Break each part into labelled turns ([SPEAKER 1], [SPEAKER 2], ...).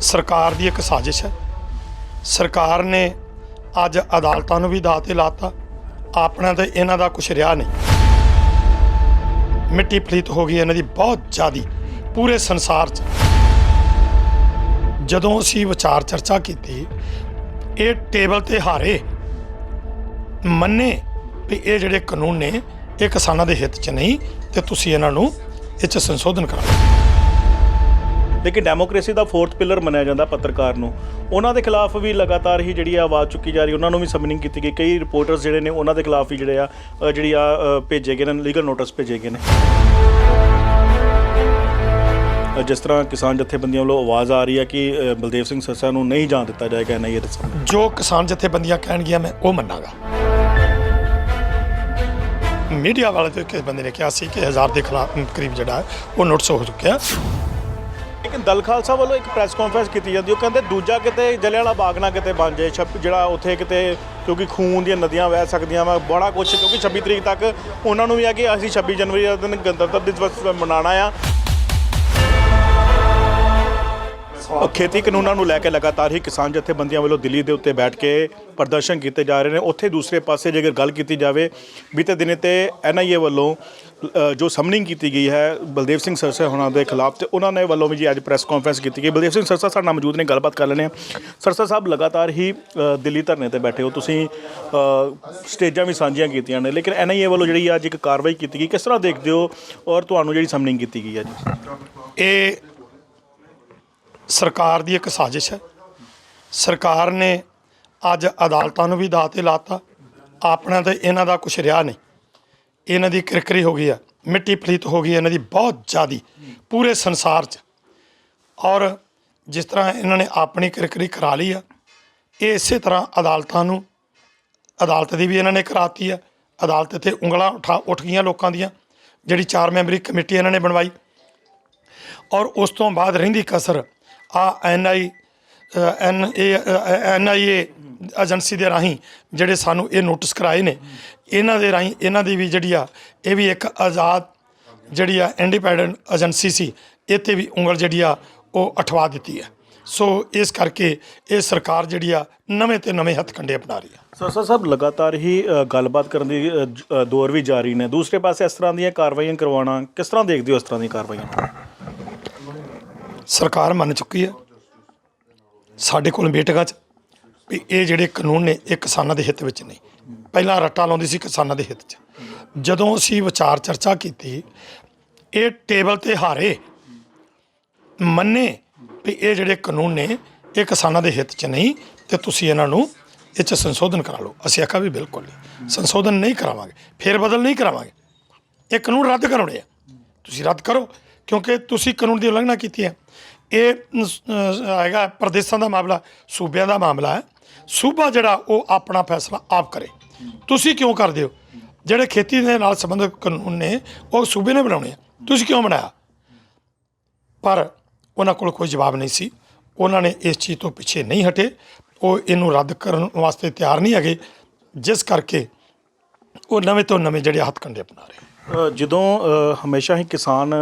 [SPEAKER 1] ਸਰਕਾਰ ਦੀ ਇੱਕ ਸਾਜ਼ਿਸ਼ ਹੈ। ਸਰਕਾਰ ਨੇ ਅੱਜ ਅਦਾਲਤਾਂ ਨੂੰ ਵੀ ਦਾਅ ਤੇ ਲਾਤਾ। ਆਪਣਾ ਤਾਂ ਇਹਨਾਂ ਦਾ ਕੁਛ ਰਿਹਾ ਨਹੀਂ। ਮਿੱਟੀ ਪਲੀਤ ਹੋ ਗਈ ਇਹਨਾਂ ਦੀ ਬਹੁਤ ਜ਼ਿਆਦੀ ਪੂਰੇ ਸੰਸਾਰ 'ਚ। ਜਦੋਂ ਅਸੀਂ ਵਿਚਾਰ ਚਰਚਾ ਕੀਤੀ, ਇਹ ਟੇਬਲ ਤੇ ਹਾਰੇ ਮੰਨੇ ਵੀ ਇਹ ਜਿਹੜੇ ਕਾਨੂੰਨ ਨੇ ਇਹ ਕਿਸਾਨਾਂ ਦੇ ਹਿੱਤ 'ਚ ਨਹੀਂ ਤੇ ਤੁਸੀਂ ਇਹਨਾਂ ਨੂੰ ਇਹ 'ਚ ਸੰਸ਼ੋਧਨ ਕਰਾਓ।
[SPEAKER 2] ਲੇਕਿਨ ਡੈਮੋਕ੍ਰੇਸੀ ਦਾ ਫੋਰਥ ਪਿਲਰ ਮੰਨਿਆ ਜਾਂਦਾ ਪੱਤਰਕਾਰ ਨੂੰ। ਉਹਨਾਂ ਦੇ ਖਿਲਾਫ ਵੀ ਲਗਾਤਾਰ ਹੀ ਜਿਹੜੀ ਆਵਾਜ਼ ਚੁੱਕੀ ਜਾ ਰਹੀ, ਉਹਨਾਂ ਨੂੰ ਵੀ ਸਮਨਿੰਗ ਕੀਤੀ ਗਈ। ਕਈ ਰਿਪੋਰਟਰਸ ਜਿਹੜੇ ਨੇ ਉਹਨਾਂ ਦੇ ਖਿਲਾਫ ਵੀ ਜਿਹੜੇ ਆ ਭੇਜੇ ਗਏ ਨੇ, ਲੀਗਲ ਨੋਟਿਸ ਭੇਜੇ ਗਏ ਨੇ। ਜਿਸ ਤਰ੍ਹਾਂ ਕਿਸਾਨ ਜਥੇਬੰਦੀਆਂ ਵੱਲੋਂ ਆਵਾਜ਼ ਆ ਰਹੀ ਹੈ ਕਿ ਬਲਦੇਵ ਸਿੰਘ ਸਰਸਾ ਨੂੰ ਨਹੀਂ ਜਾਣ ਦਿੱਤਾ ਜਾਏਗਾ NIA ਦੇ ਸਾਹਮਣੇ।
[SPEAKER 1] ਜੋ ਕਿਸਾਨ ਜਥੇਬੰਦੀਆਂ ਕਹਿਣਗੀਆਂ ਮੈਂ ਉਹ ਮੰਨਾਂਗਾ। ਮੀਡੀਆ ਵਾਲੇ ਤੋਂ ਕਿਸੇ ਬੰਦੇ ਨੇ ਕਿਹਾ ਸੀ ਕਿ 1000 ਦੇ ਖਿਲਾਫ ਕਰੀਬ ਜਿਹੜਾ ਉਹ ਨੋਟਿਸ ਹੋ ਚੁੱਕਿਆ।
[SPEAKER 2] ਲੇਕਿਨ ਦਲ ਖਾਲਸਾ ਵੱਲੋਂ ਇੱਕ ਪ੍ਰੈਸ ਕਾਨਫਰੰਸ ਕੀਤੀ ਜਾਂਦੀ, ਉਹ ਕਹਿੰਦੇ ਦੂਜਾ ਕਿਤੇ ਜਲਿਆਂਵਾਲਾ ਬਾਗ ਨਾ ਕਿਤੇ ਬਣ ਜਾਏ ਜਿਹੜਾ ਉੱਥੇ ਕਿਤੇ, ਕਿਉਂਕਿ ਖੂਨ ਦੀਆਂ ਨਦੀਆਂ ਵਹਿ ਸਕਦੀਆਂ ਵਾ ਬੜਾ ਕੁਛ, ਕਿਉਂਕਿ 26 ਤਰੀਕ ਤੱਕ ਉਹਨਾਂ ਨੂੰ ਵੀ ਆ ਕਿ ਅਸੀਂ 26 ਜਨਵਰੀ ਦਾ ਦਿਨ ਗਣਤੰਤਰ ਦਿਵਸ ਮਨਾਉਣਾ ਆ। ਖੇਤੀ ਕਾਨੂੰਨਾਂ ਨੂੰ ਲੈ ਕੇ ਲਗਾਤਾਰ ਹੀ ਕਿਸਾਨ ਜਥੇਬੰਦੀਆਂ ਵੱਲੋਂ ਦਿੱਲੀ ਦੇ ਉੱਤੇ ਬੈਠ ਕੇ ਪ੍ਰਦਰਸ਼ਨ ਕੀਤੇ ਜਾ ਰਹੇ ਨੇ। ਉੱਥੇ ਦੂਸਰੇ ਪਾਸੇ ਜੇਕਰ ਗੱਲ ਕੀਤੀ ਜਾਵੇ, ਬੀਤੇ ਦਿਨੇ ਤੇ NIA ਵੱਲੋਂ ਜੋ ਸਮਨਿੰਗ ਕੀਤੀ ਗਈ ਹੈ ਬਲਦੇਵ ਸਿੰਘ ਸਰਸਾ ਹੋਣਾ ਦੇ ਖਿਲਾਫ, ਤੇ ਉਹਨਾਂ ਨੇ ਵੱਲੋਂ ਵੀ ਜੀ ਅੱਜ ਪ੍ਰੈਸ ਕਾਨਫਰੰਸ ਕੀਤੀ ਗਈ। ਬਲਦੇਵ ਸਿੰਘ ਸਰਸਾ ਸਾਡੇ ਨਾਲ ਮੌਜੂਦ ਨੇ, ਗੱਲਬਾਤ ਕਰ ਲੈਂਦੇ ਹਾਂ। ਸਰਸਾ ਸਾਹਿਬ, ਲਗਾਤਾਰ ਹੀ ਦਿੱਲੀ ਧਰਨੇ ਤੇ ਬੈਠੇ ਹੋ ਤੁਸੀਂ, ਸਟੇਜਾਂ ਵੀ ਸਾਂਝੀਆਂ ਕੀਤੀਆਂ ਨੇ, ਲੇਕਿਨ NIA ਵੱਲੋਂ ਜਿਹੜੀ ਅੱਜ ਇੱਕ ਕਾਰਵਾਈ ਕੀਤੀ ਗਈ, ਕਿਸ ਤਰ੍ਹਾਂ ਦੇਖਦੇ ਹੋ ਔਰ ਤੁਹਾਨੂੰ ਜਿਹੜੀ ਸਮਨਿੰਗ ਕੀਤੀ ਗਈ ਹੈ ਜੀ?
[SPEAKER 1] ਇਹ ਸਰਕਾਰ ਦੀ ਇੱਕ ਸਾਜ਼ਿਸ਼ ਹੈ। ਸਰਕਾਰ ਨੇ ਅੱਜ ਅਦਾਲਤਾਂ ਨੂੰ ਵੀ ਦਾਅ ਤੇ ਲਾਤਾ। ਆਪਣਾ ਤਾਂ ਇਹਨਾਂ ਦਾ ਕੁਛ ਰਿਹਾ ਨਹੀਂ। ਇਹਨਾਂ ਦੀ ਕਿਰਕਰੀ ਹੋ ਗਈ ਆ, ਮਿੱਟੀ ਪਲੀਤ ਹੋ ਗਈ ਇਹਨਾਂ ਦੀ ਬਹੁਤ ਜ਼ਿਆਦੀ ਪੂਰੇ ਸੰਸਾਰ 'ਚ। ਔਰ ਜਿਸ ਤਰ੍ਹਾਂ ਇਹਨਾਂ ਨੇ ਆਪਣੀ ਕਿਰਕਰੀ ਕਰਾ ਲਈ ਆ, ਇਹ ਇਸੇ ਤਰ੍ਹਾਂ ਅਦਾਲਤ ਦੀ ਵੀ ਇਹਨਾਂ ਨੇ ਕਰਾਤੀ ਆ। ਅਦਾਲਤ ਤੇ ਉਂਗਲਾਂ ਉੱਠ ਗਈਆਂ ਲੋਕਾਂ ਦੀਆਂ। ਜਿਹੜੀ 4 ਮੈਂਬਰੀ ਕਮੇਟੀ ਇਹਨਾਂ ਨੇ ਬਣਵਾਈ, ਔਰ ਉਸ ਤੋਂ ਬਾਅਦ ਰਹਿੰਦੀ ਕਸਰ NIA ਏਜੰਸੀ ਦੇ ਰਾਹੀਂ ਜਿਹੜੇ ਸਾਨੂੰ ਇਹ ਨੋਟਿਸ ਕਰਾਏ ਨੇ, ਇਹਨਾਂ ਦੇ ਰਾਹੀਂ ਇਹਨਾਂ ਦੀ ਵੀ ਜਿਹੜੀ ਆ ਇਹ ਵੀ ਇੱਕ ਆਜ਼ਾਦ ਜਿਹੜੀ ਆ ਇੰਡੀਪੈਂਡੈਂਟ ਏਜੰਸੀ ਸੀ, ਇਹ 'ਤੇ ਵੀ ਉਂਗਲ ਜਿਹੜੀ ਆ ਉਹ ਅਠਵਾ ਦਿੱਤੀ ਹੈ। ਸੋ ਇਸ ਕਰਕੇ ਇਹ ਸਰਕਾਰ ਜਿਹੜੀ ਆ ਨਵੇਂ ਤੋਂ ਨਵੇਂ ਹੱਥਕੰਡੇ ਅਪਣਾ ਰਹੀ ਆ।
[SPEAKER 2] ਸਰਸਾ ਸਾਹਿਬ, ਲਗਾਤਾਰ ਹੀ ਗੱਲਬਾਤ ਕਰਨ ਦੀ ਦੌਰ ਵੀ ਜਾਰੀ ਨੇ। ਦੂਸਰੇ ਪਾਸੇ ਇਸ ਤਰ੍ਹਾਂ ਦੀਆਂ ਕਾਰਵਾਈਆਂ ਕਰਵਾਉਣਾ, ਕਿਸ ਤਰ੍ਹਾਂ ਦੇਖਦੇ ਹੋ ਇਸ ਤਰ੍ਹਾਂ ਦੀਆਂ ਕਾਰਵਾਈਆਂ?
[SPEAKER 1] ਸਰਕਾਰ ਮੰਨ ਚੁੱਕੀ ਹੈ ਸਾਡੇ ਕੋਲ ਮੀਟਿੰਗਾਂ 'ਚ ਵੀ ਇਹ ਜਿਹੜੇ ਕਾਨੂੰਨ ਨੇ ਇਹ ਕਿਸਾਨਾਂ ਦੇ ਹਿੱਤ ਵਿੱਚ ਨਹੀਂ। ਪਹਿਲਾਂ ਰੱਟਾ ਲਾਉਂਦੀ ਸੀ ਕਿਸਾਨਾਂ ਦੇ ਹਿੱਤ 'ਚ। ਜਦੋਂ ਅਸੀਂ ਵਿਚਾਰ ਚਰਚਾ ਕੀਤੀ, ਇਹ ਟੇਬਲ ਤੇ ਹਾਰੇ ਮੰਨੇ ਵੀ ਇਹ ਜਿਹੜੇ ਕਾਨੂੰਨ ਨੇ ਇਹ ਕਿਸਾਨਾਂ ਦੇ ਹਿੱਤ 'ਚ ਨਹੀਂ ਤੇ ਤੁਸੀਂ ਇਹਨਾਂ ਨੂੰ ਇਹ 'ਚ ਸੰਸ਼ੋਧਨ ਕਰਾ ਲਓ। ਅਸੀਂ ਆਖਿਆ ਵੀ ਬਿਲਕੁਲ ਨਹੀਂ, ਸੰਸ਼ੋਧਨ ਨਹੀਂ ਕਰਾਵਾਂਗੇ, ਫੇਰ ਬਦਲ ਨਹੀਂ ਕਰਾਵਾਂਗੇ। ਇਹ ਕਾਨੂੰਨ ਰੱਦ ਕਰਾਉਣੇ ਆ, ਤੁਸੀਂ ਰੱਦ ਕਰੋ, ਕਿਉਂਕਿ ਤੁਸੀਂ ਕਾਨੂੰਨ ਦੀ ਉਲੰਘਣਾ ਕੀਤੀ ਹੈ। ਇਹ ਹੈਗਾ ਪ੍ਰਦੇਸ਼ਾਂ ਦਾ ਮਾਮਲਾ, ਸੂਬਿਆਂ ਦਾ ਮਾਮਲਾ ਹੈ। ਸੂਬਾ ਜਿਹੜਾ ਉਹ ਆਪਣਾ ਫੈਸਲਾ ਆਪ ਕਰੇ। ਤੁਸੀਂ ਕਿਉਂ ਕਰਦੇ ਹੋ? ਜਿਹੜੇ ਖੇਤੀ ਦੇ ਨਾਲ ਸੰਬੰਧਿਤ ਕਾਨੂੰਨ ਨੇ ਉਹ ਸੂਬੇ ਨੇ ਬਣਾਉਣੇ ਆ, ਤੁਸੀਂ ਕਿਉਂ ਬਣਾਇਆ? ਪਰ ਉਹਨਾਂ ਕੋਲ ਕੋਈ ਜਵਾਬ ਨਹੀਂ ਸੀ। ਉਹਨਾਂ ਨੇ ਇਸ ਚੀਜ਼ ਤੋਂ ਪਿੱਛੇ ਨਹੀਂ ਹਟੇ। ਉਹ ਇਹਨੂੰ ਰੱਦ ਕਰਨ ਵਾਸਤੇ ਤਿਆਰ ਨਹੀਂ ਹੈਗੇ, ਜਿਸ ਕਰਕੇ ਉਹ ਨਵੇਂ ਤੋਂ ਨਵੇਂ ਜਿਹੜੇ ਹੱਥਕੰਡੇ ਅਪਣਾ ਰਹੇ।
[SPEAKER 2] ਜਦੋਂ ਹਮੇਸ਼ਾ ਹੀ ਕਿਸਾਨ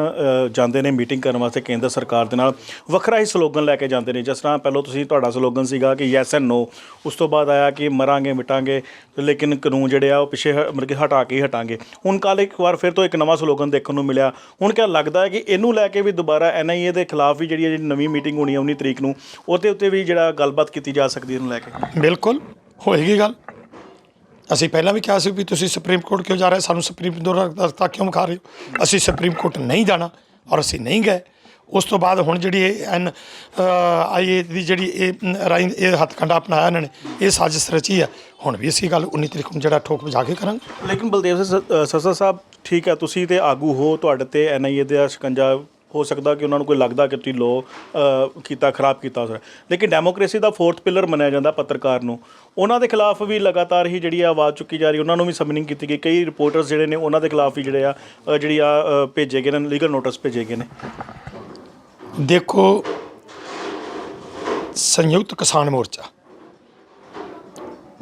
[SPEAKER 2] ਜਾਂਦੇ ਨੇ ਮੀਟਿੰਗ ਕਰਨ ਵਾਸਤੇ ਕੇਂਦਰ ਸਰਕਾਰ ਦੇ ਨਾਲ, ਵੱਖਰਾ ਹੀ ਸਲੋਗਨ ਲੈ ਕੇ ਜਾਂਦੇ ਨੇ। ਜਿਸ ਤਰ੍ਹਾਂ ਪਹਿਲਾਂ ਤੁਹਾਡਾ ਸਲੋਗਨ ਸੀਗਾ ਕਿ ਯੈਸ ਐਂਡ ਨੋ, ਉਸ ਤੋਂ ਬਾਅਦ ਆਇਆ ਕਿ ਮਰਾਂਗੇ ਮਿਟਾਂਗੇ, ਲੇਕਿਨ ਕਾਨੂੰਨ ਜਿਹੜੇ ਆ ਉਹ ਪਿੱਛੇ ਮਤਲਬ ਕਿ ਹਟਾ ਕੇ ਹੀ ਹਟਾਂਗੇ। ਹੁਣ ਕੱਲ੍ਹ ਇੱਕ ਵਾਰ ਫਿਰ ਤੋਂ ਇੱਕ ਨਵਾਂ ਸਲੋਗਨ ਦੇਖਣ ਨੂੰ ਮਿਲਿਆ। ਹੁਣ ਕਿਆ ਲੱਗਦਾ ਹੈ ਕਿ ਇਹਨੂੰ ਲੈ ਕੇ ਵੀ ਦੁਬਾਰਾ NIA ਦੇ ਖਿਲਾਫ ਵੀ ਜਿਹੜੀ ਨਵੀਂ ਮੀਟਿੰਗ ਹੋਣੀ ਹੈ 19 ਤਰੀਕ ਨੂੰ, ਉਹਦੇ ਉੱਤੇ ਵੀ ਜਿਹੜਾ ਗੱਲਬਾਤ ਕੀਤੀ ਜਾ ਸਕਦੀ ਇਹਨੂੰ ਲੈ ਕੇ?
[SPEAKER 1] ਬਿਲਕੁਲ ਹੋਏਗੀ ਗੱਲ। ਅਸੀਂ ਪਹਿਲਾਂ ਵੀ ਕਿਹਾ ਸੀ ਵੀ ਤੁਸੀਂ ਸੁਪਰੀਮ ਕੋਰਟ ਕਿਉਂ ਜਾ ਰਹੇ, ਸਾਨੂੰ ਸੁਪਰੀਮ ਕੋਰਟ ਰਸਤਾ ਕਿਉਂ ਵਿਖਾ ਰਹੇ ਹੋ? ਅਸੀਂ ਸੁਪਰੀਮ ਕੋਰਟ ਨਹੀਂ ਜਾਣਾ ਔਰ ਅਸੀਂ ਨਹੀਂ ਗਏ। ਉਸ ਤੋਂ ਬਾਅਦ ਹੁਣ ਜਿਹੜੀ ਇਹ NIA ਦੀ ਜਿਹੜੀ ਇਹ ਹੱਥਕੰਡਾ ਅਪਣਾਇਆ ਇਹਨਾਂ ਨੇ, ਇਹ ਸਾਜ਼ਿਸ਼ ਰਚੀ ਹੈ। ਹੁਣ ਵੀ ਅਸੀਂ ਗੱਲ 19 ਤਰੀਕ ਨੂੰ ਜਿਹੜਾ ਠੋਕ ਵਜਾ ਕੇ ਕਰਾਂਗੇ।
[SPEAKER 2] ਲੇਕਿਨ ਬਲਦੇਵ ਸਰਸਾ ਸਾਹਿਬ, ਠੀਕ ਹੈ, ਤੁਸੀਂ ਤੇ ਆਗੂ ਹੋ, ਤੁਹਾਡੇ ਤੇ NIA ਦਾ ਸ਼ਿਕੰਜਾ ਹੋ ਸਕਦਾ ਕਿ ਉਹਨਾਂ ਨੂੰ ਕੋਈ ਲੱਗਦਾ ਕਿ ਤੁਸੀਂ ਖਰਾਬ ਕੀਤਾ ਹੋਇਆ, ਲੇਕਿਨ ਡੈਮੋਕ੍ਰੇਸੀ ਦਾ ਫੋਰਥ ਪਿਲਰ ਮੰਨਿਆ ਜਾਂਦਾ ਪੱਤਰਕਾਰ ਨੂੰ। ਉਹਨਾਂ ਦੇ ਖਿਲਾਫ ਵੀ ਲਗਾਤਾਰ ਹੀ ਜਿਹੜੀ ਆਵਾਜ਼ ਚੁੱਕੀ ਜਾ ਰਹੀ, ਉਹਨਾਂ ਨੂੰ ਵੀ ਸਮਨਿੰਗ ਕੀਤੀ ਗਈ। ਕਈ ਰਿਪੋਰਟਰਸ ਜਿਹੜੇ ਨੇ ਉਹਨਾਂ ਦੇ ਖਿਲਾਫ ਵੀ ਜਿਹੜੇ ਭੇਜੇ ਗਏ ਨੇ, ਲੀਗਲ ਨੋਟਿਸ ਭੇਜੇ ਗਏ ਨੇ।
[SPEAKER 1] ਦੇਖੋ, ਸੰਯੁਕਤ ਕਿਸਾਨ ਮੋਰਚਾ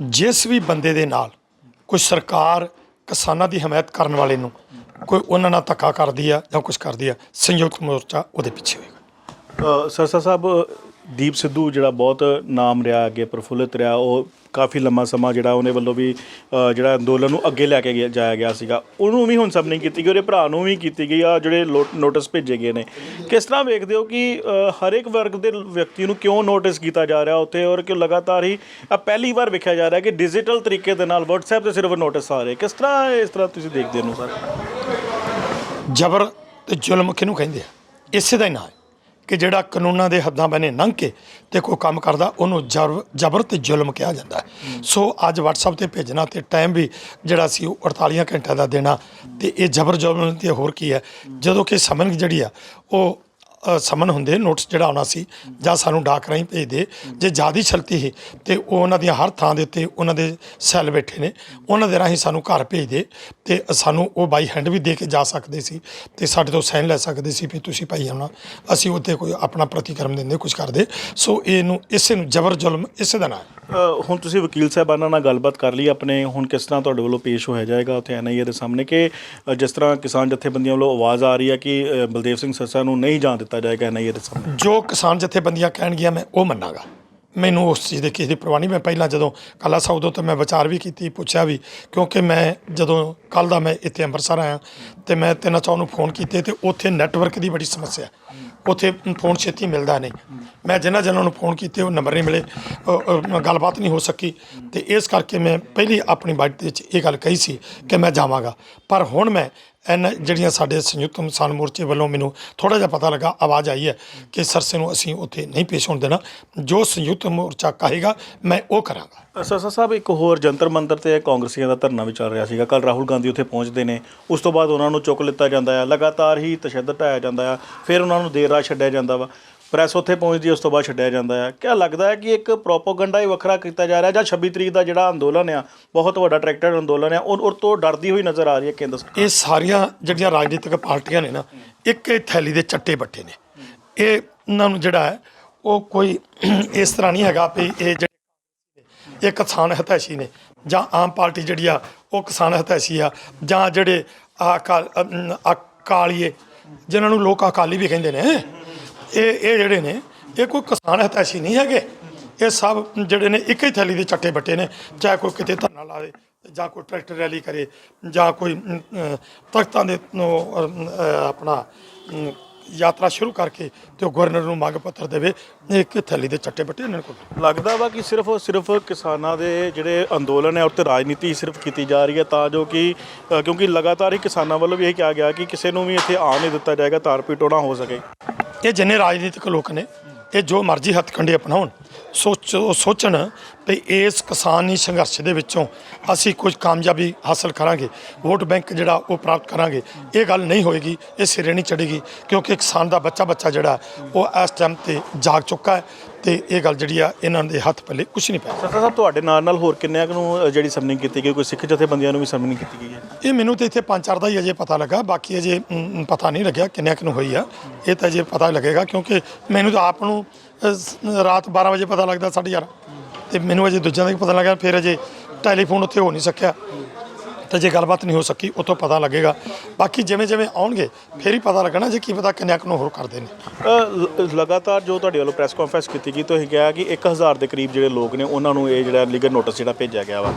[SPEAKER 1] ਜਿਸ ਵੀ ਬੰਦੇ ਦੇ ਨਾਲ ਕੋਈ ਸਰਕਾਰ ਕਿਸਾਨਾਂ ਦੀ ਹਮਾਇਤ ਕਰਨ ਵਾਲੇ ਨੂੰ ਕੋਈ ਉਹਨਾਂ ਨਾਲ ਧੱਕਾ ਕਰਦੀ ਆ ਜਾਂ ਕੁਛ ਕਰਦੀ ਆ, ਸੰਯੁਕਤ ਮੋਰਚਾ ਉਹਦੇ ਪਿੱਛੇ ਹੋਏਗਾ।
[SPEAKER 2] ਸਰਸਾ ਸਾਹਿਬ, ਦੀਪ ਸਿੱਧੂ ਜਿਹੜਾ ਬਹੁਤ ਨਾਮ ਰਿਹਾ ਅੱਗੇ ਪ੍ਰਫੁੱਲਿਤ ਰਿਹਾ, ਉਹ ਕਾਫੀ ਲੰਮਾ ਸਮਾਂ ਜਿਹੜਾ ਉਹਨੇ ਵੱਲੋਂ ਵੀ ਜਿਹੜਾ ਅੰਦੋਲਨ ਨੂੰ ਅੱਗੇ ਲੈ ਕੇ ਜਾਇਆ ਗਿਆ ਸੀਗਾ, ਉਹਨੂੰ ਵੀ ਹੁਣ ਸਮਨਿੰਗ ਕੀਤੀ ਗਈ, ਉਹਦੇ ਭਰਾ ਨੂੰ ਵੀ ਕੀਤੀ ਗਈ ਆ, ਜਿਹੜੇ ਨੋਟਿਸ ਭੇਜੇ ਗਏ ਨੇ। ਕਿਸ ਤਰ੍ਹਾਂ ਵੇਖਦੇ ਹੋ ਕਿ ਹਰ ਇੱਕ ਵਰਗ ਦੇ ਵਿਅਕਤੀ ਨੂੰ ਕਿਉਂ ਨੋਟਿਸ ਕੀਤਾ ਜਾ ਰਿਹਾ ਉੱਥੇ, ਔਰ ਕਿ ਲਗਾਤਾਰ ਹੀ ਪਹਿਲੀ ਵਾਰ ਵੇਖਿਆ ਜਾ ਰਿਹਾ ਕਿ ਡਿਜੀਟਲ ਤਰੀਕੇ ਦੇ ਨਾਲ WhatsApp 'ਤੇ ਸਿਰਫ ਨੋਟਿਸ ਆ ਰਹੇ, ਕਿਸ ਤਰ੍ਹਾਂ ਤੁਸੀਂ ਦੇਖਦੇ ਹੋ ਸਰ?
[SPEAKER 1] ਜ਼ਬਰ ਤੇ ਜ਼ੁਲਮ ਕਿਹਨੂੰ ਕਹਿੰਦੇ ਆ? ਇਸੇ ਦਾ ਹੀ ਨਾਂ ਹੈ ਕਿ ਜਿਹੜਾ ਕਾਨੂੰਨਾਂ ਦੇ ਹੱਦਾਂ ਬਨੇ ਲੰਘ ਕੇ ਤੇ ਕੋਈ ਕੰਮ ਕਰਦਾ ਉਹਨੂੰ ਜ਼ਬਰ ਤੇ ਜ਼ੁਲਮ ਕਿਹਾ ਜਾਂਦਾ ਹੈ। ਸੋ ਅੱਜ WhatsApp ਤੇ ਭੇਜਣਾ ਤੇ ਟਾਈਮ ਵੀ ਜਿਹੜਾ ਸੀ ਉਹ 48 ਘੰਟਿਆਂ ਦਾ ਦੇਣਾ, ਤੇ ਇਹ ਜ਼ਬਰ ਜ਼ੁਲਮ ਤੇ ਹੋਰ ਕੀ ਹੈ? ਜਦੋਂ ਕਿ ਸਮਨ ਜਿਹੜੀ ਆ ਉਹ ਸਮਨ ਹੁੰਦੇ, ਨੋਟਿਸ ਜਿਹੜਾ ਆਉਣਾ ਸੀ ਜਾਂ ਸਾਨੂੰ ਡਾਕ ਰਾਹੀਂ ਭੇਜਦੇ, ਜੇ ਜ਼ਿਆਦਾ ਛਲਤੀ ਸੀ ਤੇ ਉਹ ਉਹਨਾਂ ਦੀਆਂ ਹਰ ਥਾਂ ਦੇ ਉੱਤੇ ਉਹਨਾਂ ਦੇ ਸੈੱਲ ਬੈਠੇ ਨੇ, ਉਹਨਾਂ ਦੇ ਰਾਹੀਂ ਸਾਨੂੰ ਘਰ ਭੇਜਦੇ ਤੇ ਸਾਨੂੰ ਉਹ ਬਾਈ ਹੈਂਡ ਵੀ ਦੇ ਕੇ ਜਾ ਸਕਦੇ ਸੀ ਤੇ ਸਾਡੇ ਤੋਂ ਸਾਈਨ ਲੈ ਸਕਦੇ ਸੀ ਵੀ ਤੁਸੀਂ ਭਾਈ ਆਉਣਾ, ਅਸੀਂ ਉੱਤੇ ਕੋਈ ਆਪਣਾ ਪ੍ਰਤੀਕਰਮ ਦਿੰਦੇ, ਕੁਝ ਕਰਦੇ। ਸੋ ਇਹਨੂੰ ਇਸੇ ਨੂੰ ਜ਼ਬਰ ਜ਼ੁਲਮ ਇਸੇ ਦਾ ਨਾਂ ਹੈ।
[SPEAKER 2] ਹੁਣ ਤੁਸੀਂ ਵਕੀਲ ਸਾਹਿਬਾਨਾਂ ਨਾਲ ਗੱਲਬਾਤ ਕਰ ਲਈ ਆਪਣੇ, ਹੁਣ ਕਿਸ ਤਰ੍ਹਾਂ ਤੁਹਾਡੇ ਵੱਲੋਂ ਪੇਸ਼ ਹੋਇਆ ਜਾਏਗਾ ਉੱਥੇ NIA ਦੇ ਸਾਹਮਣੇ ਕਿ ਜਿਸ ਤਰ੍ਹਾਂ ਕਿਸਾਨ ਜਥੇਬੰਦੀਆਂ ਵੱਲੋਂ ਆਵਾਜ਼ ਆ ਰਹੀ ਹੈ ਕਿ ਬਲਦੇਵ ਸਿੰਘ ਸੱਸਾ ਨੂੰ ਨਹੀਂ ਜਾਣ ਦਿੱਤਾ ਜਾਏਗਾ NIA ਦੇ ਸਾਹਮਣੇ?
[SPEAKER 1] ਜੋ ਕਿਸਾਨ ਜਥੇਬੰਦੀਆਂ ਕਹਿਣਗੀਆਂ ਮੈਂ ਉਹ ਮੰਨਾਂਗਾ, ਮੈਨੂੰ ਉਸ ਚੀਜ਼ ਦੀ ਕਿਸੇ ਦੀ ਪਰਵਾਹ ਨਹੀਂ। ਮੈਂ ਪਹਿਲਾਂ ਜਦੋਂ ਕੱਲ੍ਹ ਉਦੋਂ ਤੋਂ ਮੈਂ ਵਿਚਾਰ ਵੀ ਕੀਤੀ, ਪੁੱਛਿਆ ਵੀ, ਕਿਉਂਕਿ ਮੈਂ ਜਦੋਂ ਕੱਲ੍ਹ ਦਾ ਮੈਂ ਇੱਥੇ ਅੰਮ੍ਰਿਤਸਰ ਆਇਆ ਤੇ ਮੈਂ 3-4 ਨੂੰ ਫੋਨ ਕੀਤੇ ਤੇ ਉੱਥੇ ਨੈਟਵਰਕ ਦੀ ਬੜੀ ਸਮੱਸਿਆ, ਉੱਥੇ ਫੋਨ ਛੇਤੀ ਮਿਲਦਾ ਨਹੀਂ। ਮੈਂ ਜਿਨ੍ਹਾਂ ਨੂੰ ਫੋਨ ਕੀਤੇ ਉਹ ਨੰਬਰ ਨਹੀਂ ਮਿਲੇ, ਗੱਲਬਾਤ ਨਹੀਂ ਹੋ ਸਕੀ, ਤੇ ਇਸ ਕਰਕੇ ਮੈਂ ਪਹਿਲੀ ਆਪਣੀ ਬਾਈਟ ਦੇ ਵਿੱਚ ਇਹ ਗੱਲ ਕਹੀ ਸੀ ਕਿ ਮੈਂ ਜਾਵਾਂਗਾ। ਪਰ ਹੁਣ ਮੈਂ ਜਿਹੜੀਆਂ ਸਾਡੇ ਸੰਯੁਕਤ ਕਿਸਾਨ ਮੋਰਚੇ ਵੱਲੋਂ ਮੈਨੂੰ ਥੋੜ੍ਹਾ ਜਿਹਾ ਪਤਾ ਲੱਗਾ, ਆਵਾਜ਼ ਆਈ ਹੈ ਕਿ ਸਰਸੇ ਨੂੰ ਅਸੀਂ ਉੱਥੇ ਨਹੀਂ ਪੇਸ਼ ਹੋਣ ਦੇਣਾ, ਜੋ ਸੰਯੁਕਤ ਮੋਰਚਾ ਕਹੇਗਾ ਮੈਂ ਉਹ ਕਰਾਂਗਾ।
[SPEAKER 2] ਸੱਸਾ ਸਾਹਿਬ, ਇੱਕ ਹੋਰ ਜੰਤਰ ਮੰਤਰ 'ਤੇ ਕਾਂਗਰਸੀਆਂ ਦਾ ਧਰਨਾ ਵੀ ਚੱਲ ਰਿਹਾ ਸੀਗਾ, ਕੱਲ੍ਹ ਰਾਹੁਲ ਗਾਂਧੀ ਉੱਥੇ ਪਹੁੰਚਦੇ ਨੇ, ਉਸ ਤੋਂ ਬਾਅਦ ਉਹਨਾਂ ਨੂੰ ਚੁੱਕ ਲਿੱਤਾ ਜਾਂਦਾ ਆ, ਲਗਾਤਾਰ ਹੀ ਤਸ਼ੱਦਦ ਢਾਇਆ ਜਾਂਦਾ ਆ, ਫਿਰ ਉਹਨਾਂ ਨੂੰ ਦੇਰ ਰਾਤ ਛੱਡਿਆ ਜਾਂਦਾ ਵਾ, ਪ੍ਰੈਸ ਉੱਥੇ ਪਹੁੰਚਦੀ ਉਸ ਤੋਂ ਬਾਅਦ ਛੱਡਿਆ ਜਾਂਦਾ ਹੈ। ਕਿਆ ਲੱਗਦਾ ਹੈ ਕਿ ਇੱਕ ਪ੍ਰੋਪੋਗੰਡਾ ਹੀ ਵੱਖਰਾ ਕੀਤਾ ਜਾ ਰਿਹਾ, ਜਾਂ 26 ਤਰੀਕ ਦਾ ਜਿਹੜਾ ਅੰਦੋਲਨ ਆ, ਬਹੁਤ ਵੱਡਾ ਟਰੈਕਟਰ ਅੰਦੋਲਨ ਆ, ਉਹ ਤੋਂ ਡਰਦੀ ਹੋਈ ਨਜ਼ਰ ਆ ਰਹੀ ਹੈ ਕੇਂਦਰ ਸਰਕਾਰ? ਇਹ
[SPEAKER 1] ਸਾਰੀਆਂ ਜਿਹੜੀਆਂ ਰਾਜਨੀਤਿਕ ਪਾਰਟੀਆਂ ਨੇ ਨਾ, ਇੱਕ ਥੈਲੀ ਦੇ ਚੱਟੇ ਬੱਟੇ ਨੇ। ਇਹ ਇਹਨਾਂ ਨੂੰ ਜਿਹੜਾ ਹੈ ਉਹ ਕੋਈ ਇਸ ਤਰ੍ਹਾਂ ਨਹੀਂ ਹੈਗਾ ਵੀ ਇਹ ਜਿਹੜੇ ਕਿਸਾਨ ਹਿਤੈਸ਼ੀ ਨੇ, ਜਾਂ ਆਮ ਪਾਰਟੀ ਜਿਹੜੀ ਆ ਉਹ ਕਿਸਾਨ ਹਿਤੈਸ਼ੀ ਆ, ਜਾਂ ਜਿਹੜੇ ਅਕਾਲੀਏ ਜਿਨ੍ਹਾਂ ਨੂੰ ਲੋਕ ਅਕਾਲੀ ਵੀ ਕਹਿੰਦੇ ਨੇ, ਇਹ ਜਿਹੜੇ ਨੇ ਇਹ ਕੋਈ ਕਿਸਾਨ ਹਿਤੈਸ਼ੀ ਨਹੀਂ ਹੈਗੇ। ਇਹ ਸਭ ਜਿਹੜੇ ਨੇ ਇੱਕ ਹੀ ਥੈਲੀ ਦੇ ਚੱਟੇ ਬੱਟੇ ਨੇ, ਚਾਹੇ ਕੋਈ ਕਿਤੇ ਧਰਨਾ ਲਾਵੇ, ਜਾਂ ਕੋਈ ਟਰੈਕਟਰ ਰੈਲੀ ਕਰੇ, ਜਾਂ ਕੋਈ ਤਖਤਾਂ ਦੇ ਆਪਣਾ ਯਾਤਰਾ ਸ਼ੁਰੂ ਕਰਕੇ ਤੇ ਉਹ ਗਵਰਨਰ ਨੂੰ ਮੰਗ ਪੱਤਰ ਦੇਵੇ, ਇੱਕ ਥੈਲੀ ਦੇ ਚੱਟੇ ਬੱਟੇ ਇਹਨਾਂ ਕੋਲ।
[SPEAKER 2] ਲੱਗਦਾ ਵਾ ਕਿ ਸਿਰਫ ਕਿਸਾਨਾਂ ਦੇ ਜਿਹੜੇ ਅੰਦੋਲਨ ਹੈ ਉੱਤੇ ਰਾਜਨੀਤੀ ਸਿਰਫ ਕੀਤੀ ਜਾ ਰਹੀ ਹੈ, ਤਾਂ ਜੋ ਕਿ ਕਿਉਂਕਿ ਲਗਾਤਾਰ ਹੀ ਕਿਸਾਨਾਂ ਵੱਲੋਂ ਵੀ ਇਹ ਕਿਹਾ ਗਿਆ ਕਿ ਕਿਸੇ ਨੂੰ ਵੀ ਇੱਥੇ ਆਉਣ ਨਹੀਂ ਦਿੱਤਾ ਜਾਏਗਾ, ਤਾਰ ਪੀਟੋ ਨਾ ਹੋ ਸਕੇ।
[SPEAKER 1] ਇਹ ਜਿੰਨੇ ਰਾਜਨੀਤਿਕ ਲੋਕ ਨੇ ਇਹ ਜੋ ਮਰਜ਼ੀ ਹੱਥਕੰਡੇ ਅਪਣਾਉਣ, ਸੋਚਣ ਵੀ ਇਸ ਕਿਸਾਨੀ ਸੰਘਰਸ਼ ਦੇ ਵਿੱਚੋਂ ਅਸੀਂ ਕੁਝ ਕਾਮਯਾਬੀ ਹਾਸਲ ਕਰਾਂਗੇ, ਵੋਟ ਬੈਂਕ ਜਿਹੜਾ ਉਹ ਪ੍ਰਾਪਤ ਕਰਾਂਗੇ। ਇਹ ਗੱਲ ਨਹੀਂ ਹੋਏਗੀ, ਇਹ ਸਿਰੇ ਨਹੀਂ ਚੜੇਗੀ, ਕਿਉਂਕਿ ਕਿਸਾਨ ਦਾ ਬੱਚਾ ਜਿਹੜਾ ਉਹ ਇਸ ਟਾਈਮ 'ਤੇ ਜਾਗ ਚੁੱਕਾ ਹੈ, ਤੇ ਇਹ ਗੱਲ ਜਿਹੜੀ ਆ ਇਹਨਾਂ ਦੇ ਹੱਥ ਪੱਲੇ ਕੁਛ ਨਹੀਂ ਪਿਆ।
[SPEAKER 2] ਸੱਸਾ ਸਾਹਿਬ, ਤੁਹਾਡੇ ਨਾਲ ਹੋਰ ਕਿੰਨਿਆਂ ਨੂੰ ਜਿਹੜੀ ਸਮਨਿੰਗ ਕੀਤੀ ਗਈ, ਕੋਈ ਸਿੱਖ ਜਥੇਬੰਦੀਆਂ ਨੂੰ ਵੀ ਸਮਨਿੰਗ ਕੀਤੀ ਗਈ ਹੈ? ਇਹ
[SPEAKER 1] ਮੈਨੂੰ ਤਾਂ ਇੱਥੇ 5-4 ਦਾ ਹੀ ਅਜੇ ਪਤਾ ਲੱਗਾ, ਬਾਕੀ ਅਜੇ ਪਤਾ ਨਹੀਂ ਲੱਗਿਆ ਕਿੰਨਿਆਂ ਕੁ ਨੂੰ ਹੋਈ ਆ। ਇਹ ਤਾਂ ਅਜੇ ਪਤਾ ਲੱਗੇਗਾ, ਕਿਉਂਕਿ ਮੈਨੂੰ ਤਾਂ ਆਪ ਨੂੰ ਰਾਤ 12 ਵਜੇ ਪਤਾ ਲੱਗਦਾ 11:30, ਤੇ ਮੈਨੂੰ ਅਜੇ ਦੂਜਿਆਂ ਦਾ ਵੀ ਪਤਾ ਲੱਗਾ, ਫਿਰ ਅਜੇ ਟੈਲੀਫੋਨ ਉੱਥੇ ਹੋ ਨਹੀਂ ਸਕਿਆ, ਤੇ ਜੇ ਗੱਲਬਾਤ ਨਹੀਂ ਹੋ ਸਕੀ ਉੱਥੋਂ ਪਤਾ ਲੱਗੇਗਾ। ਬਾਕੀ ਜਿਵੇਂ ਆਉਣਗੇ ਫਿਰ ਹੀ ਪਤਾ ਲੱਗਣਾ, ਜੇ ਕੀ ਪਤਾ ਕਿੰਨਿਆਂ ਕੁ ਨੂੰ ਹੋਰ ਕਰਦੇ ਨੇ।
[SPEAKER 2] ਲਗਾਤਾਰ ਜੋ ਤੁਹਾਡੇ ਵੱਲੋਂ ਪ੍ਰੈਸ ਕਾਨਫਰੰਸ ਕੀਤੀ ਗਈ, ਤੁਸੀਂ ਕਿਹਾ ਕਿ 1000 ਦੇ ਕਰੀਬ ਜਿਹੜੇ ਲੋਕ ਨੇ ਉਹਨਾਂ ਨੂੰ ਇਹ ਜਿਹੜਾ ਲੀਗਲ ਨੋਟਿਸ ਜਿਹੜਾ ਭੇਜਿਆ ਗਿਆ ਵਾ,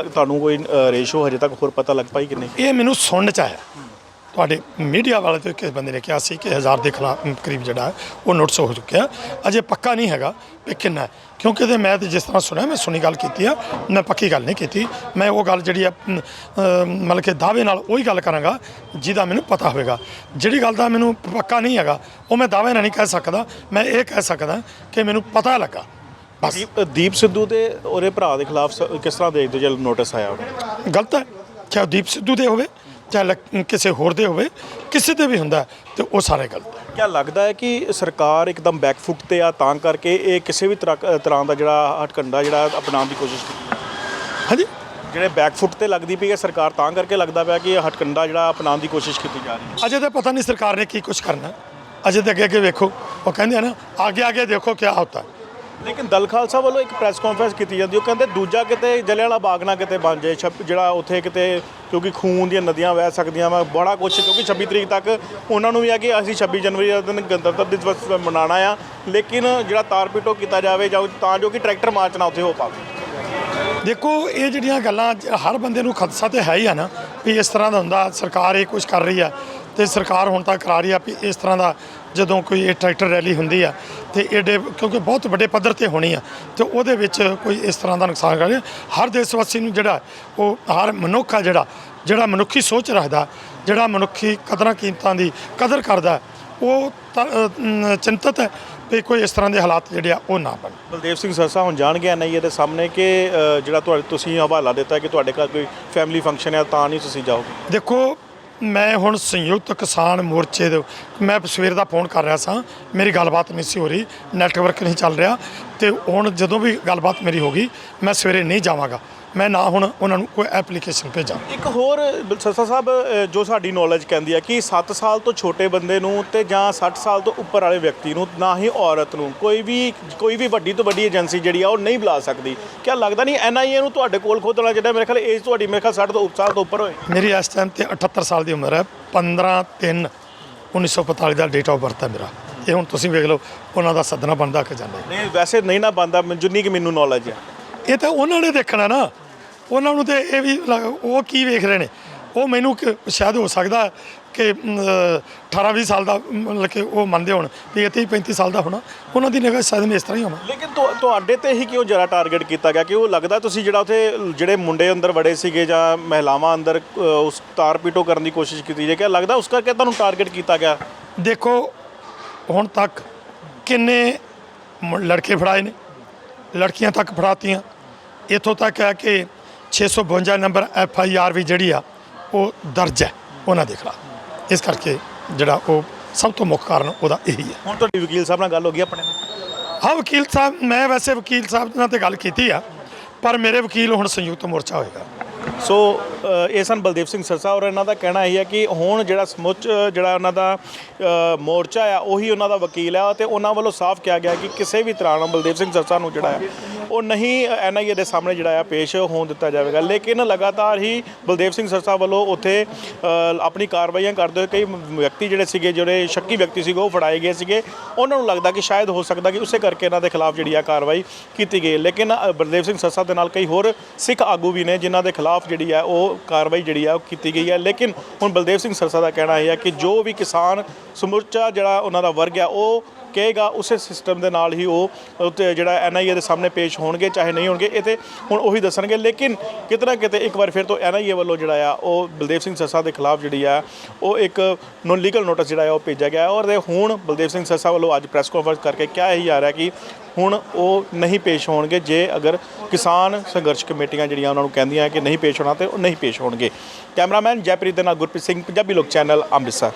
[SPEAKER 2] ਤੁਹਾਨੂੰ ਕੋਈ ਰੇਸ਼ੋ ਹਜੇ ਤੱਕ ਹੋਰ ਪਤਾ ਲੱਗ ਪਾਈ ਕਿ ਨਹੀਂ? ਇਹ
[SPEAKER 1] ਮੈਨੂੰ ਸੁਣਨ 'ਚ ਆਇਆ, ਤੁਹਾਡੇ ਮੀਡੀਆ ਵਾਲੇ ਤੋਂ ਕਿਸੇ ਬੰਦੇ ਨੇ ਕਿਹਾ ਸੀ ਕਿ 1000 ਦੇ ਕਰੀਬ ਜਿਹੜਾ ਉਹ ਨੋਟਿਸ ਹੋ ਚੁੱਕਿਆ। ਅਜੇ ਪੱਕਾ ਨਹੀਂ ਹੈਗਾ ਵੀ ਕਿੰਨਾ ਹੈ, ਕਿਉਂਕਿ ਤੇ ਮੈਂ ਤਾਂ ਜਿਸ ਤਰ੍ਹਾਂ ਸੁਣਿਆ, ਮੈਂ ਸੁਣੀ ਗੱਲ ਕੀਤੀ ਆ, ਮੈਂ ਪੱਕੀ ਗੱਲ ਨਹੀਂ ਕੀਤੀ। ਮੈਂ ਉਹ ਗੱਲ ਜਿਹੜੀ ਆ ਮਤਲਬ ਕਿ ਦਾਅਵੇ ਨਾਲ ਉਹੀ ਗੱਲ ਕਰਾਂਗਾ ਜਿਹਦਾ ਮੈਨੂੰ ਪਤਾ ਹੋਵੇਗਾ। ਜਿਹੜੀ ਗੱਲ ਦਾ ਮੈਨੂੰ ਪੱਕਾ ਨਹੀਂ ਹੈਗਾ ਉਹ ਮੈਂ ਦਾਅਵੇ ਨਾਲ ਨਹੀਂ ਕਹਿ ਸਕਦਾ, ਮੈਂ ਇਹ ਕਹਿ ਸਕਦਾ ਕਿ ਮੈਨੂੰ ਪਤਾ ਲੱਗਾ ਬਸ।
[SPEAKER 2] ਦੀਪ ਸਿੱਧੂ ਦੇ ਉਹਦੇ ਭਰਾ ਦੇ ਖਿਲਾਫ ਕਿਸ ਤਰ੍ਹਾਂ ਦੇਖਦੇ ਹੋ ਜੇ ਨੋਟਿਸ ਆਇਆ?
[SPEAKER 1] ਗਲਤ ਹੈ, ਚਾਹੇ ਦੀਪ ਸਿੱਧੂ ਦੇ ਹੋਵੇ ਚਾਹੇ ਕਿਸੇ ਹੋਰ ਦੇ ਹੋਵੇ, ਕਿਸੇ ਤੇ ਵੀ ਹੁੰਦਾ ਤੇ ਉਹ ਸਾਰੇ ਗਲਤ ਹੈ।
[SPEAKER 2] ਕਿਆ ਲੱਗਦਾ ਹੈ ਕਿ ਸਰਕਾਰ ਇੱਕਦਮ ਬੈਕਫੁੱਟ ਤੇ ਆ, ਤਾਂ ਕਰਕੇ ਇਹ ਕਿਸੇ ਵੀ ਤਰ੍ਹਾਂ ਦਾ ਜਿਹੜਾ ਹਟਕੰਡਾ ਜਿਹੜਾ ਅਪਣਾਉਣ ਦੀ ਕੋਸ਼ਿਸ਼ ਕੀਤੀ ਹੈ?
[SPEAKER 1] ਹਾਂਜੀ,
[SPEAKER 2] ਜਿਹੜੇ ਬੈਕਫੁੱਟ ਤੇ ਲੱਗਦੀ ਪਈ ਹੈ ਸਰਕਾਰ, ਤਾਂ ਕਰਕੇ ਲੱਗਦਾ ਪਿਆ ਕਿ ਇਹ ਹਟਕੰਡਾ ਜਿਹੜਾ ਅਪਣਾਉਣ ਦੀ ਕੋਸ਼ਿਸ਼ ਕੀਤੀ ਜਾ ਰਹੀ ਹੈ?
[SPEAKER 1] ਅਜੇ ਤਾਂ ਪਤਾ ਨਹੀਂ ਸਰਕਾਰ ਨੇ ਕੀ ਕੁਛ ਕਰਨਾ, ਅਜੇ ਤਾਂ ਅੱਗੇ ਵੇਖੋ। ਉਹ ਕਹਿੰਦੇ ਆ ਨਾ, ਆਗੇ ਦੇਖੋ ਕਿਆ ਹੋਤਾ ਹੈ,
[SPEAKER 2] ਲੇਕਿਨ ਦਲ ਖਾਲਸਾ ਵੱਲੋਂ ਇੱਕ ਪ੍ਰੈਸ ਕਾਨਫਰੰਸ ਕੀਤੀ ਜਾਂਦੀ, ਉਹ ਕਹਿੰਦੇ ਦੂਜਾ ਕਿਤੇ ਜਲਿਆਂਵਾਲਾ ਬਾਗ ਨਾ ਕਿਤੇ ਬਣ ਜਾਏ ਜਿਹੜਾ ਉੱਥੇ ਕਿਤੇ, ਕਿਉਂਕਿ ਖੂਨ ਦੀਆਂ ਨਦੀਆਂ ਵਹਿ ਸਕਦੀਆਂ ਵਾ ਬੜਾ ਕੁਛ, ਕਿਉਂਕਿ 26 ਤਰੀਕ ਤੱਕ ਉਹਨਾਂ ਨੂੰ ਵੀ ਆ ਕਿ ਅਸੀਂ 26 ਜਨਵਰੀ ਦਾ ਦਿਨ ਗਣਤੰਤਰ ਦਿਵਸ ਮਨਾਉਣਾ ਆ, ਲੇਕਿਨ ਜਿਹੜਾ ਤਾਰ ਪੀਟੋ ਕੀਤਾ ਜਾਵੇ ਜਾਂ ਤਾਂ ਜੋ ਕਿ ਟਰੈਕਟਰ ਮਾਰਚ ਨਾ ਉੱਥੇ ਹੋ ਪਾਵੇ।
[SPEAKER 1] ਦੇਖੋ ਇਹ ਜਿਹੜੀਆਂ ਗੱਲਾਂ ਹਰ ਬੰਦੇ ਨੂੰ ਖਦਸ਼ਾ ਤੇ ਹੈ ਹੀ ਆ ਨਾ ਵੀ ਇਸ ਤਰ੍ਹਾਂ ਦਾ ਹੁੰਦਾ, ਸਰਕਾਰ ਇਹ ਕੁਝ ਕਰ ਰਹੀ ਆ ਤੇ ਸਰਕਾਰ ਹੁਣ ਤੱਕ ਕਰਾ ਰਹੀ ਆ ਵੀ ਇਸ ਤਰ੍ਹਾਂ ਦਾ ਜਦੋਂ ਕੋਈ ਇਹ ਟਰੈਕਟਰ ਰੈਲੀ ਹੁੰਦੀ ਆ ਤੇ ਏਡੇ, ਕਿਉਂਕਿ ਬਹੁਤ ਵੱਡੇ ਪੱਧਰ ਤੇ ਹੋਣੀ ਆ ਤੇ ਉਹਦੇ ਵਿੱਚ ਕੋਈ ਇਸ ਤਰ੍ਹਾਂ ਦਾ ਨੁਕਸਾਨ ਕਰ ਰਿਹਾ। ਹਰ ਦੇਸ਼ ਵਾਸੀ ਨੂੰ ਜਿਹੜਾ ਉਹ ਹਰ ਮਨੁੱਖ ਆ ਜਿਹੜਾ ਮਨੁੱਖੀ ਸੋਚ ਰੱਖਦਾ, ਜਿਹੜਾ ਮਨੁੱਖੀ ਕਦਰਾਂ ਕੀਮਤਾਂ ਦੀ ਕਦਰ ਕਰਦਾ, ਉਹ ਚਿੰਤਤ ਹੈ ਵੀ ਕੋਈ ਇਸ ਤਰ੍ਹਾਂ ਦੇ ਹਾਲਾਤ ਜਿਹੜੇ ਆ ਉਹ ਨਾ ਬਣ।
[SPEAKER 2] ਬਲਦੇਵ ਸਿੰਘ ਸਰਸਾ ਹੁਣ ਜਾਣਗੇ NIA ਦੇ ਸਾਹਮਣੇ ਕਿ ਜਿਹੜਾ ਤੁਸੀਂ ਹਵਾਲਾ ਦਿੱਤਾ ਕਿ ਤੁਹਾਡੇ ਘਰ ਕੋਈ ਫੈਮਿਲੀ ਫੰਕਸ਼ਨ ਹੈ ਤਾਂ ਨਹੀਂ ਤੁਸੀਂ ਜਾਓਗੇ।
[SPEAKER 1] ਦੇਖੋ ਮੈਂ ਹੁਣ ਸੰਯੁਕਤ ਕਿਸਾਨ ਮੋਰਚੇ ਦੇ, ਮੈਂ ਸਵੇਰ ਦਾ ਫੋਨ ਕਰ ਰਿਹਾ ਸਾਂ, ਮੇਰੀ ਗੱਲਬਾਤ ਨਹੀਂ ਸੀ ਹੋ ਰਹੀ, ਨੈਟਵਰਕ ਨਹੀਂ ਚੱਲ ਰਿਹਾ, ਤੇ ਹੁਣ ਜਦੋਂ ਵੀ ਗੱਲਬਾਤ ਮੇਰੀ ਹੋ ਗਈ ਮੈਂ ਸਵੇਰੇ ਨਹੀਂ ਜਾਵਾਂਗਾ, ਮੈਂ ਨਾ ਹੁਣ ਉਹਨਾਂ ਨੂੰ ਕੋਈ ਐਪਲੀਕੇਸ਼ਨ ਭੇਜਾਂ। ਇੱਕ
[SPEAKER 2] ਹੋਰ ਸਰਸਾ ਸਾਹਿਬ, ਜੋ ਸਾਡੀ ਨੌਲੇਜ ਕਹਿੰਦੀ ਹੈ ਕਿ 7 ਸਾਲ ਤੋਂ ਛੋਟੇ ਬੰਦੇ ਨੂੰ ਤੇ ਜਾਂ 60 ਸਾਲ ਤੋਂ ਉੱਪਰ ਵਾਲੇ ਵਿਅਕਤੀ ਨੂੰ, ਨਾ ਹੀ ਔਰਤ ਨੂੰ, ਕੋਈ ਵੀ ਵੱਡੀ ਤੋਂ ਵੱਡੀ ਏਜੰਸੀ ਜਿਹੜੀ ਆ ਉਹ ਨਹੀਂ ਬੁਲਾ ਸਕਦੀ। ਕਿਆ ਲੱਗਦਾ ਨਹੀਂ NIA ਨੂੰ ਤੁਹਾਡੇ ਕੋਲ ਖੁਦ ਆਉਣਾ ਚਾਹੀਦਾ? ਮੇਰੇ ਖਿਆਲ ਏਜ ਤੁਹਾਡੀ ਮੇਰੇ ਖਿਆਲ 60 ਸਾਲ ਤੋਂ ਉੱਪਰ ਹੋਏ।
[SPEAKER 1] ਮੇਰੀ ਇਸ ਟਾਈਮ ਤੇ 78 ਸਾਲ ਦੀ ਉਮਰ ਹੈ, 15/3/1945 ਦਾ ਡੇਟ ਆਫ ਬਰਥ ਹੈ ਮੇਰਾ। ਇਹ ਹੁਣ ਤੁਸੀਂ ਵੇਖ ਲਓ ਉਹਨਾਂ ਦਾ ਸੱਦਣਾ ਬਣਦਾ ਕਿ ਜਾਂਦੇ
[SPEAKER 2] ਨਹੀਂ, ਵੈਸੇ ਨਹੀਂ ਨਾ ਬਣਦਾ, ਜਿੰਨੀ ਕਿ ਮੈਨੂੰ ਨੌਲੇਜ ਹੈ।
[SPEAKER 1] ਇਹ ਤਾਂ ਉਹਨਾਂ ਨੇ ਦੇਖਣਾ ਨਾ, ਉਹਨਾਂ ਨੂੰ ਤੇ ਇਹ ਵੀ ਉਹ ਕੀ ਵੇਖ ਰਹੇ ਨੇ, ਉਹ ਮੈਨੂੰ ਸ਼ਾਇਦ ਹੋ ਸਕਦਾ ਕਿ 18-20 ਸਾਲ ਦਾ ਮਤਲਬ ਕਿ ਉਹ ਮੰਨਦੇ ਹੋਣ ਵੀ ਇਹ 35 ਸਾਲ ਦਾ ਹੋਣਾ, ਉਹਨਾਂ ਦੀ ਨਿਗਾਹ ਸ਼ਾਇਦ ਇਸ ਤਰ੍ਹਾਂ ਹੀ ਹੋਣਾ।
[SPEAKER 2] ਲੇਕਿਨ ਤੁਹਾਡੇ ਤੇ ਹੀ ਕਿਉਂ ਜਰਾ ਟਾਰਗੇਟ ਕੀਤਾ ਗਿਆ? ਕਿ ਉਹ ਲੱਗਦਾ ਤੁਸੀਂ ਜਿਹੜਾ ਉੱਥੇ ਜਿਹੜੇ ਮੁੰਡੇ ਅੰਦਰ ਵੜੇ ਸੀਗੇ ਜਾਂ ਮਹਿਲਾਵਾਂ ਅੰਦਰ ਉਸ ਤਾਰ ਪੀਟੋ ਕਰਨ ਦੀ ਕੋਸ਼ਿਸ਼ ਕੀਤੀ ਜੇ, ਕਿਆ ਲੱਗਦਾ ਉਸ ਕਰਕੇ ਤੁਹਾਨੂੰ ਟਾਰਗੇਟ ਕੀਤਾ ਗਿਆ?
[SPEAKER 1] ਦੇਖੋ ਹੁਣ ਤੱਕ ਕਿੰਨੇ ਲੜਕੇ ਫੜਾਏ ਨੇ, ਲੜਕੀਆਂ ਤੱਕ ਫੜਾਤੀਆਂ, ਇੱਥੋਂ ਤੱਕ ਹੈ ਕਿ 652 ਨੰਬਰ FIR ਵੀ ਜਿਹੜੀ ਆ ਉਹ ਦਰਜ ਹੈ ਉਹਨਾਂ ਦੇ ਖਿਲਾਫ। ਇਸ ਕਰਕੇ ਜਿਹੜਾ ਉਹ ਸਭ ਤੋਂ ਮੁੱਖ ਕਾਰਨ ਉਹਦਾ ਇਹੀ ਹੈ। ਹੁਣ
[SPEAKER 2] ਤੁਹਾਡੀ ਵਕੀਲ ਸਾਹਿਬ ਨਾਲ ਗੱਲ ਹੋ ਗਈ ਆਪਣੇ?
[SPEAKER 1] ਹਾਂ, ਵਕੀਲ ਸਾਹਿਬ, ਮੈਂ ਵੈਸੇ ਵਕੀਲ ਸਾਹਿਬ ਨਾਲ ਤੇ ਗੱਲ ਕੀਤੀ ਆ, ਪਰ ਮੇਰੇ ਵਕੀਲ ਹੁਣ ਸੰਯੁਕਤ ਮੋਰਚਾ ਹੋਏਗਾ।
[SPEAKER 2] ਸੋ ਇਹ ਸਨ ਬਲਦੇਵ ਸਿੰਘ ਸਰਸਾ, ਔਰ ਇਹਨਾਂ ਦਾ ਕਹਿਣਾ ਇਹ ਹੈ ਕਿ ਹੁਣ ਜਿਹੜਾ ਸਮੁੱਚ ਜਿਹੜਾ ਉਹਨਾਂ ਦਾ ਮੋਰਚਾ ਆ ਉਹੀ ਉਹਨਾਂ ਦਾ ਵਕੀਲ ਆ, ਤੇ ਉਹਨਾਂ ਵੱਲੋਂ ਸਾਫ਼ ਕਿਹਾ ਗਿਆ ਕਿ ਕਿਸੇ ਵੀ ਤਰ੍ਹਾਂ ਨਾਲ ਬਲਦੇਵ ਸਿੰਘ ਸਰਸਾ ਨੂੰ ਜਿਹੜਾ ਹੈ ਉਹ ਨਹੀਂ NIA ਦੇ ਸਾਹਮਣੇ ਜਿਹੜਾ ਆ ਪੇਸ਼ ਹੋਣ ਦਿੱਤਾ ਜਾਵੇਗਾ। ਲੇਕਿਨ ਲਗਾਤਾਰ ਹੀ ਬਲਦੇਵ ਸਿੰਘ ਸਰਸਾ ਵੱਲੋਂ ਉੱਥੇ ਆਪਣੀ ਕਾਰਵਾਈਆਂ ਕਰਦੇ ਹੋਏ ਕਈ ਵਿਅਕਤੀ ਜਿਹੜੇ ਸੀਗੇ, ਜਿਹੜੇ ਸ਼ੱਕੀ ਵਿਅਕਤੀ ਸੀਗੇ, ਉਹ ਫੜਾਏ ਗਏ ਸੀਗੇ। ਉਹਨਾਂ ਨੂੰ ਲੱਗਦਾ ਕਿ ਸ਼ਾਇਦ ਹੋ ਸਕਦਾ ਕਿ ਉਸੇ ਕਰਕੇ ਇਹਨਾਂ ਦੇ ਖਿਲਾਫ ਜਿਹੜੀ ਆ ਕਾਰਵਾਈ ਕੀਤੀ ਗਈ। ਲੇਕਿਨ ਬਲਦੇਵ ਸਿੰਘ ਸਰਸਾ ਦੇ ਨਾਲ ਕਈ ਹੋਰ ਸਿੱਖ ਆਗੂ ਵੀ ਨੇ ਜਿਨ੍ਹਾਂ ਦੇ ਖਿਲਾਫ ਜਿਹੜੀ ਆ ਉਹ ਕਾਰਵਾਈ ਜਿਹੜੀ ਆ ਉਹ ਕੀਤੀ ਗਈ ਹੈ। ਲੇਕਿਨ ਹੁਣ ਬਲਦੇਵ ਸਿੰਘ ਸਰਸਾ ਦਾ ਕਹਿਣਾ ਇਹ ਹੈ ਕਿ ਜੋ ਵੀ ਕਿਸਾਨ ਸਮੁੱਚਾ ਜਿਹੜਾ ਉਹਨਾਂ ਦਾ ਵਰਗ ਆ ਉਹ ਕਹੇਗਾ ਉਸੇ ਸਿਸਟਮ ਦੇ ਨਾਲ ਹੀ ਉਹ ਉੱਤੇ ਜਿਹੜਾ NIA ਦੇ ਸਾਹਮਣੇ ਪੇਸ਼ ਹੋਣਗੇ, ਚਾਹੇ ਨਹੀਂ ਹੋਣਗੇ ਇਹ ਤੇ ਹੁਣ ਉਹੀ ਦੱਸਣਗੇ। ਲੇਕਿਨ ਕਿਤੇ ਨਾ ਕਿਤੇ ਇੱਕ ਵਾਰ ਫਿਰ ਤੋਂ NIA ਵੱਲੋਂ ਜਿਹੜਾ ਆ ਉਹ ਬਲਦੇਵ ਸਿੰਘ ਸਰਸਾ ਦੇ ਖਿਲਾਫ ਜਿਹੜੀ ਆ ਉਹ ਇੱਕ ਨੋਨ ਲੀਗਲ ਨੋਟਿਸ ਜਿਹੜਾ ਆ ਉਹ ਭੇਜਿਆ ਗਿਆ। ਔਰ ਹੁਣ ਬਲਦੇਵ ਸਿੰਘ ਸਰਸਾ ਵੱਲੋਂ ਅੱਜ ਪ੍ਰੈਸ ਕਾਨਫਰੰਸ ਕਰਕੇ ਕਿਹਾ ਇਹੀ ਆ ਰਿਹਾ ਕਿ ਹੁਣ ਉਹ ਨਹੀਂ ਪੇਸ਼ ਹੋਣਗੇ, ਜੇ ਅਗਰ ਕਿਸਾਨ ਸੰਘਰਸ਼ ਕਮੇਟੀਆਂ ਜਿਹੜੀਆਂ ਉਹਨਾਂ ਨੂੰ ਕਹਿੰਦੀਆਂ ਕਿ ਨਹੀਂ ਪੇਸ਼ ਹੋਣਾ ਤੇ ਉਹ ਨਹੀਂ ਪੇਸ਼ ਹੋਣਗੇ। ਕੈਮਰਾਮੈਨ ਜੈਪ੍ਰੀਤ ਦੇ ਨਾਲ ਗੁਰਪ੍ਰੀਤ ਸਿੰਘ, ਪੰਜਾਬੀ ਲੋਕ ਚੈਨਲ, ਅੰਮ੍ਰਿਤਸਰ।